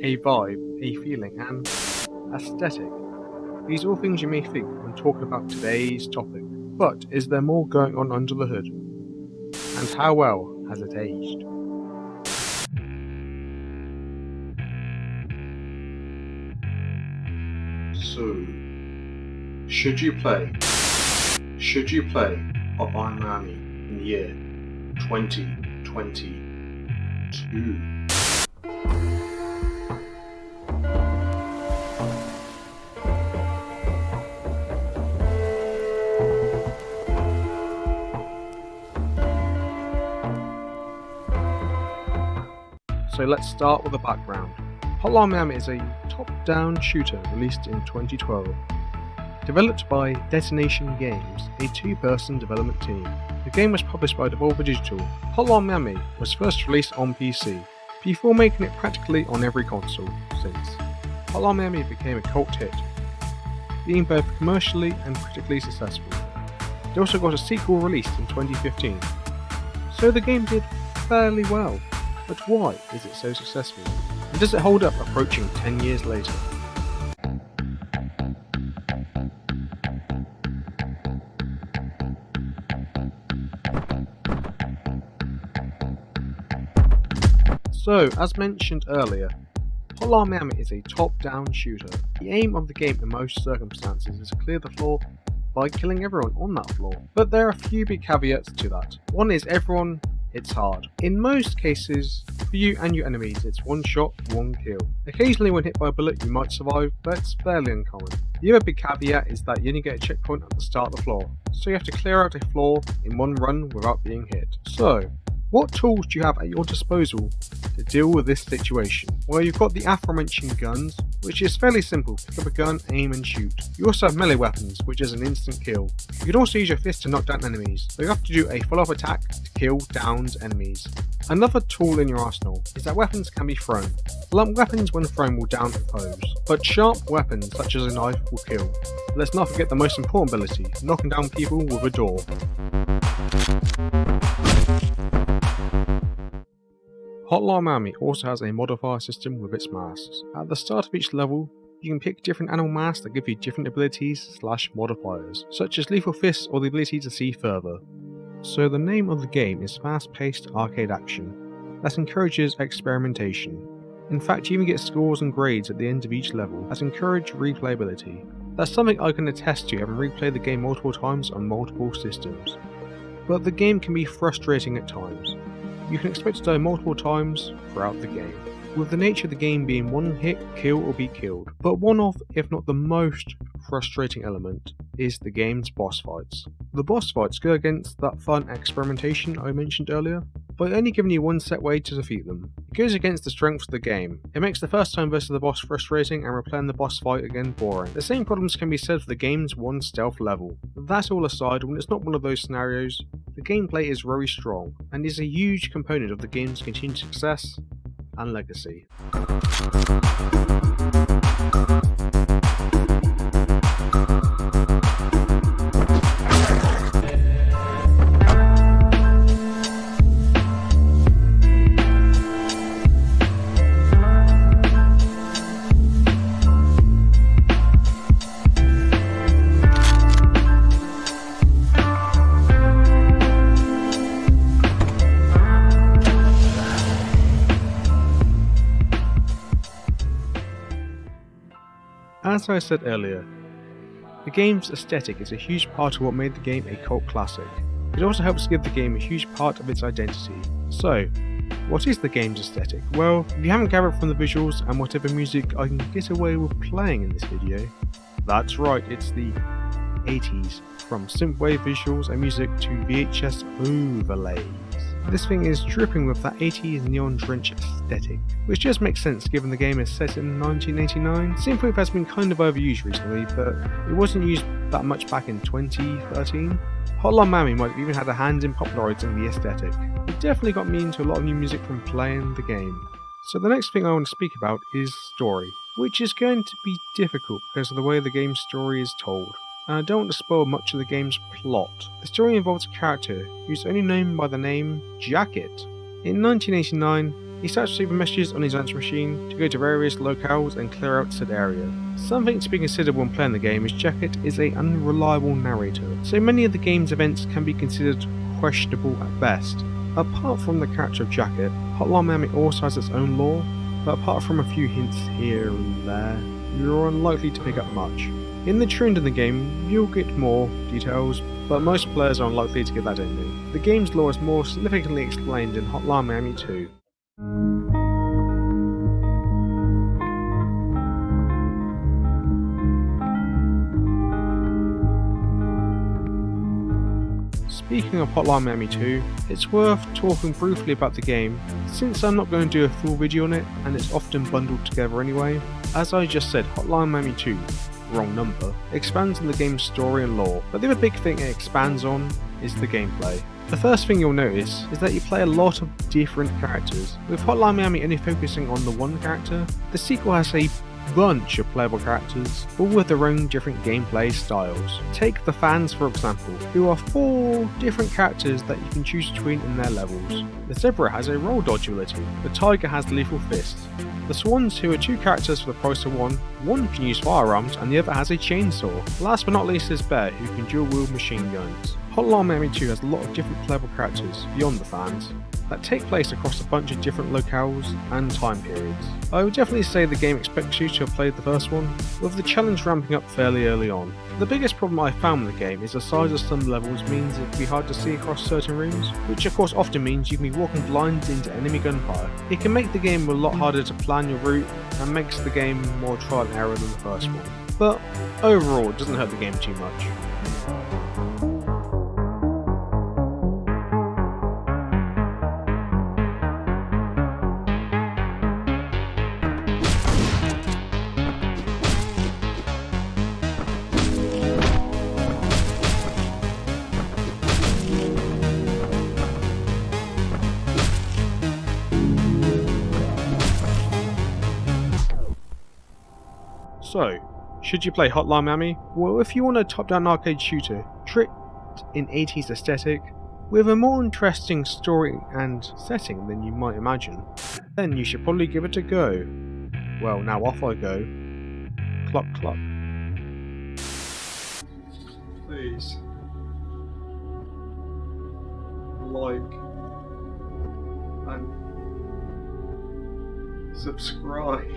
a vibe, a feeling, and aesthetic. These are all things you may think when talking about today's topic. But is there more going on under the hood? And how well has it aged? So, should you play Hotline Miami in the year 2022? So let's start with the background. Hotline Miami is a top-down shooter released in 2012. Developed by Detonation Games, a two-person development team. The game was published by Devolver Digital. Hotline Miami was first released on PC, before making it practically on every console since. Hotline Miami became a cult hit, being both commercially and critically successful. It also got a sequel released in 2015. So the game did fairly well. But why is it so successful? And does it hold up approaching 10 years later? So, as mentioned earlier, Hotline Miami is a top-down shooter. The aim of the game in most circumstances is to clear the floor by killing everyone on that floor. But there are a few big caveats to that. One is everyone hits hard. In most cases, for you and your enemies, it's one shot, one kill. Occasionally when hit by a bullet you might survive, but it's fairly uncommon. The other big caveat is that you only get a checkpoint at the start of the floor, so you have to clear out a floor in one run without being hit. So, what tools do you have at your disposal to deal with this situation? Well, you've got the aforementioned guns, which is fairly simple. Pick up a gun, aim and shoot. You also have melee weapons, which is an instant kill. You can also use your fist to knock down enemies, but you have to do a follow-up attack to kill downed enemies. Another tool in your arsenal is that weapons can be thrown. Blunt weapons when thrown will down foes, but sharp weapons such as a knife will kill. Let's not forget the most important ability, knocking down people with a door. Hotline Miami also has a modifier system with its masks. At the start of each level, you can pick different animal masks that give you different abilities/modifiers, such as lethal fists or the ability to see further. So the name of the game is fast-paced arcade action that encourages experimentation. In fact, you even get scores and grades at the end of each level that encourage replayability. That's something I can attest to having replayed the game multiple times on multiple systems. But the game can be frustrating at times. You can expect to die multiple times throughout the game, with the nature of the game being one hit, kill or be killed. But one of, if not the most frustrating element, is the game's boss fights. The boss fights go against that fun experimentation I mentioned earlier, by only giving you one set way to defeat them. It goes against the strength of the game. It makes the first time versus the boss frustrating and replaying the boss fight again boring. The same problems can be said for the game's one stealth level. That all aside, when it's not one of those scenarios, the gameplay is very strong, and is a huge component of the game's continued success and legacy. As I said earlier, the game's aesthetic is a huge part of what made the game a cult classic. It also helps give the game a huge part of its identity. So, what is the game's aesthetic? Well, if you haven't gathered from the visuals and whatever music I can get away with playing in this video, that's right, it's the 80s, from synthwave visuals and music to VHS overlays. This thing is dripping with that 80s neon drenched aesthetic, which just makes sense given the game is set in 1989. Synthwave has been kind of overused recently, but it wasn't used that much back in 2013. Hotline Miami might have even had a hand in popularising the aesthetic. It definitely got me into a lot of new music from playing the game. So the next thing I want to speak about is story, which is going to be difficult because of the way the game's story is told. And I don't want to spoil much of the game's plot. The story involves a character who's only known by the name Jacket. In 1989, He types super messages on his answer machine to go to various locales and clear out said area. Something to be considered when playing the game is Jacket is an unreliable narrator, so many of the game's events can be considered questionable at best. Apart from the character of Jacket, Hotline Miami also has its own lore, but apart from a few hints here and there, you're unlikely to pick up much. In the trend in the game, you'll get more details, but most players are unlikely to get that ending. The game's lore is more significantly explained in Hotline Miami 2. Speaking of Hotline Miami 2, it's worth talking briefly about the game, since I'm not going to do a full video on it and it's often bundled together anyway. As I just said, Hotline Miami 2, wrong number, expands on the game's story and lore, but the other big thing it expands on is the gameplay. The first thing you'll notice is that you play a lot of different characters. With Hotline Miami only focusing on the one character, the sequel has a bunch of playable characters, all with their own different gameplay styles. Take the fans for example, who are 4 different characters that you can choose between in their levels. The zebra has a roll dodge ability, the tiger has lethal fists. The swans, who are 2 characters for the price of one can use firearms and the other has a chainsaw. Last but not least is Bear, who can dual wield machine guns. Hotline Miami 2 has a lot of different playable characters beyond the fans that take place across a bunch of different locales and time periods. I would definitely say the game expects you to have played the first one, with the challenge ramping up fairly early on. The biggest problem I found with the game is the size of some levels means it can be hard to see across certain rooms, which of course often means you can be walking blind into enemy gunfire. It can make the game a lot harder to plan your route and makes the game more trial and error than the first one. But overall it doesn't hurt the game too much. So, should you play Hotline Miami? Well, if you want a top-down arcade shooter, tricked in 80s aesthetic, with a more interesting story and setting than you might imagine, then you should probably give it a go. Well, now off I go. Cluck cluck. Please. Like. And subscribe.